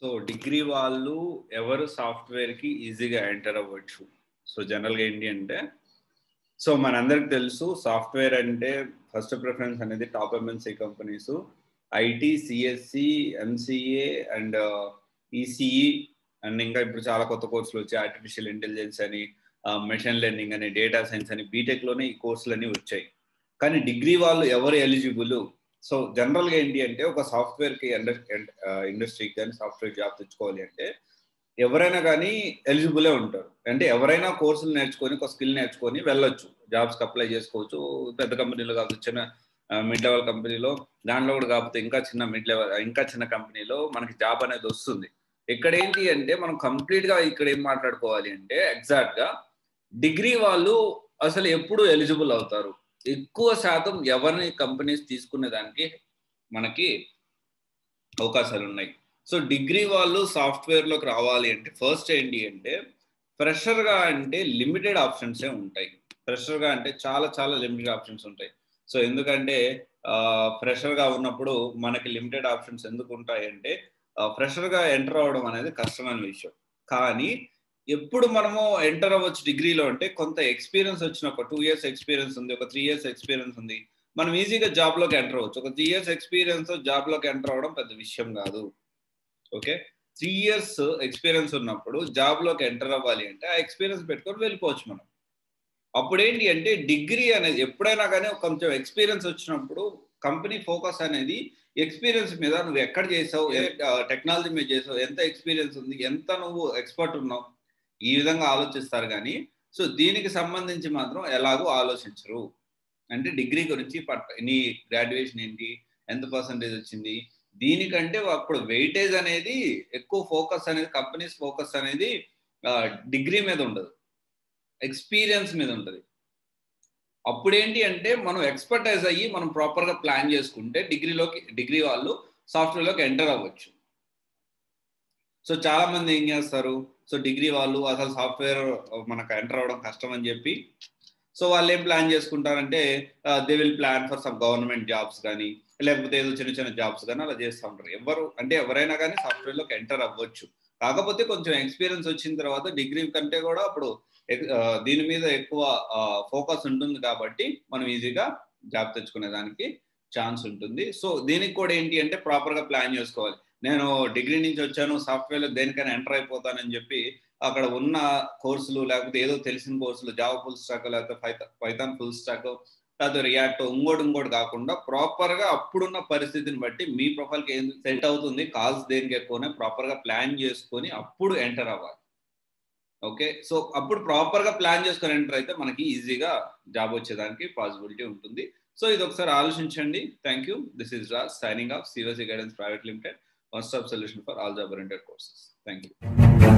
So degree వాళ్ళు ఎవరు సాఫ్ట్వేర్కి ఈజీగా ఎంటర్ అవ్వచ్చు. సో జనరల్గా ఏంటి అంటే, సో మనందరికి తెలుసు సాఫ్ట్వేర్ అంటే ఫస్ట్ ప్రిఫరెన్స్ అనేది top MNC companies, IT, CSE, MCA and ECE and ఇంకా ఇప్పుడు చాలా కొత్త కోర్సులు వచ్చాయి. ఆర్టిఫిషియల్ ఇంటెలిజెన్స్ అని, మెషిన్ లెర్నింగ్ అని, డేటా సైన్స్ అని, బీటెక్లోనే ఈ కోర్సులన్నీ వచ్చాయి. కానీ డిగ్రీ వాళ్ళు ఎవరు ఎలిజిబుల్? సో జనరల్గా ఏంటి అంటే, ఒక సాఫ్ట్వేర్కి ఇండస్ట్రీకి కానీ సాఫ్ట్వేర్ జాబ్ తెచ్చుకోవాలి అంటే ఎవరైనా కానీ ఎలిజిబులే ఉంటారు. అంటే ఎవరైనా కోర్సులు నేర్చుకొని ఒక స్కిల్ నేర్చుకొని వెళ్ళొచ్చు, జాబ్స్కి అప్లై చేసుకోవచ్చు. పెద్ద కంపెనీలో కాకపోతే చిన్న మిడ్ లెవెల్ కంపెనీలో, దాంట్లో కూడా కాకపోతే ఇంకా చిన్న మిడ్ లెవెల్ ఇంకా చిన్న కంపెనీలో మనకి జాబ్ అనేది వస్తుంది. ఇక్కడ ఏంటి అంటే మనం కంప్లీట్గా ఇక్కడ ఏం మాట్లాడుకోవాలి అంటే, ఎగ్జాక్ట్గా డిగ్రీ వాళ్ళు అసలు ఎప్పుడు ఎలిజిబుల్ అవుతారు, ఎక్కువ శాతం ఎవరిని కంపెనీస్ తీసుకునే దానికి మనకి అవకాశాలు ఉన్నాయి. సో డిగ్రీ వాళ్ళు సాఫ్ట్వేర్లోకి రావాలి అంటే ఫస్ట్ ఏంటి అంటే, ఫ్రెషర్గా అంటే లిమిటెడ్ ఆప్షన్సే ఉంటాయి. ఫ్రెషర్గా అంటే చాలా చాలా లిమిటెడ్ ఆప్షన్స్ ఉంటాయి. సో ఎందుకంటే ఫ్రెషర్గా ఉన్నప్పుడు మనకి లిమిటెడ్ ఆప్షన్స్ ఎందుకు ఉంటాయి అంటే, ఫ్రెషర్గా ఎంటర్ అవ్వడం అనేది కష్టమైన విషయం. కానీ ఎప్పుడు మనము ఎంటర్ అవ్వచ్చు డిగ్రీలో అంటే, కొంత ఎక్స్పీరియన్స్ వచ్చిన ఒక 2 years ఎక్స్పీరియన్స్ ఉంది, ఒక 3 years ఎక్స్పీరియన్స్ ఉంది, మనం ఈజీగా జాబ్లోకి ఎంటర్ అవ్వచ్చు. ఒక 3 years ఎక్స్పీరియన్స్ జాబ్లోకి ఎంటర్ అవ్వడం పెద్ద విషయం కాదు. ఓకే, 3 years ఎక్స్పీరియన్స్ ఉన్నప్పుడు జాబ్లోకి ఎంటర్ అవ్వాలి అంటే ఆ ఎక్స్పీరియన్స్ పెట్టుకొని వెళ్ళిపోవచ్చు మనం. అప్పుడు ఏంటి అంటే డిగ్రీ అనేది ఎప్పుడైనా కానీ కొంచెం ఎక్స్పీరియన్స్ వచ్చినప్పుడు కంపెనీ ఫోకస్ అనేది ఎక్స్పీరియన్స్ మీద, నువ్వు ఎక్కడ చేసావు, టెక్నాలజీ మీద చేసావు, ఎంత ఎక్స్పీరియన్స్ ఉంది, ఎంత నువ్వు ఎక్స్పర్ట్ ఉన్నావు, ఈ విధంగా ఆలోచిస్తారు. కానీ సో దీనికి సంబంధించి మాత్రం ఎలాగో ఆలోచించరు. అంటే డిగ్రీ గురించి నీ గ్రాడ్యుయేషన్ ఏంటి, ఎంత పర్సంటేజ్ వచ్చింది, దీనికంటే అప్పుడు వెయిటేజ్ అనేది ఎక్కువ, ఫోకస్ అనేది కంపెనీస్ ఫోకస్ అనేది డిగ్రీ మీద ఉండదు, ఎక్స్పీరియన్స్ మీద ఉంటుంది. అప్పుడు ఏంటి అంటే మనం ఎక్స్పర్టైజ్ అయ్యి మనం ప్రాపర్గా ప్లాన్ చేసుకుంటే డిగ్రీ వాళ్ళు సాఫ్ట్వేర్లోకి ఎంటర్ అవ్వచ్చు. సో చాలా మంది ఏం చేస్తారు, సో డిగ్రీ వాళ్ళు అసలు సాఫ్ట్వేర్ మనకు ఎంటర్ అవ్వడం కష్టం అని చెప్పి, సో వాళ్ళు ఏం ప్లాన్ చేసుకుంటారంటే they will plan for some government jobs కానీ, లేకపోతే ఏదో చిన్న చిన్న జాబ్స్ కానీ అలా చేస్తూ ఉంటారు. ఎవరైనా కానీ సాఫ్ట్వేర్లోకి ఎంటర్ అవ్వచ్చు. కాకపోతే కొంచెం ఎక్స్పీరియన్స్ వచ్చిన తర్వాత డిగ్రీ కంటే కూడా అప్పుడు దీని మీద ఎక్కువ ఫోకస్ ఉంటుంది కాబట్టి మనం ఈజీగా జాబ్ తెచ్చుకునే దానికి ఛాన్స్ ఉంటుంది. సో దీనికి కూడా ఏంటి అంటే ప్రాపర్గా ప్లాన్ చేసుకోవాలి. నేను డిగ్రీ నుంచి వచ్చాను, సాఫ్ట్వేర్లో దేనికైనా ఎంటర్ అయిపోతానని చెప్పి అక్కడ ఉన్న కోర్సులు, లేకపోతే ఏదో తెలిసిన కోర్సులు, జావా ఫుల్ స్టాక్, లేకపోతే పైథాన్ ఫుల్ స్టాక్, లేకపోతే రియాక్ట్, ఇంకోటి కాకుండా ప్రాపర్గా అప్పుడున్న పరిస్థితిని బట్టి మీ ప్రొఫైల్కి ఏం సెట్ అవుతుంది, కాల్స్ దేనికి ఎక్కువనే ప్రాపర్గా ప్లాన్ చేసుకొని అప్పుడు ఎంటర్ అవ్వాలి. ఓకే, సో అప్పుడు ప్రాపర్గా ప్లాన్ చేసుకొని ఎంటర్ అయితే మనకి ఈజీగా జాబ్ వచ్చేదానికి పాసిబిలిటీ ఉంటుంది. సో ఇది ఒకసారి ఆలోచించండి. Thank you. This is Raj signing off, సివసి guidance private limited, one stop solution for all job oriented courses. Thank you.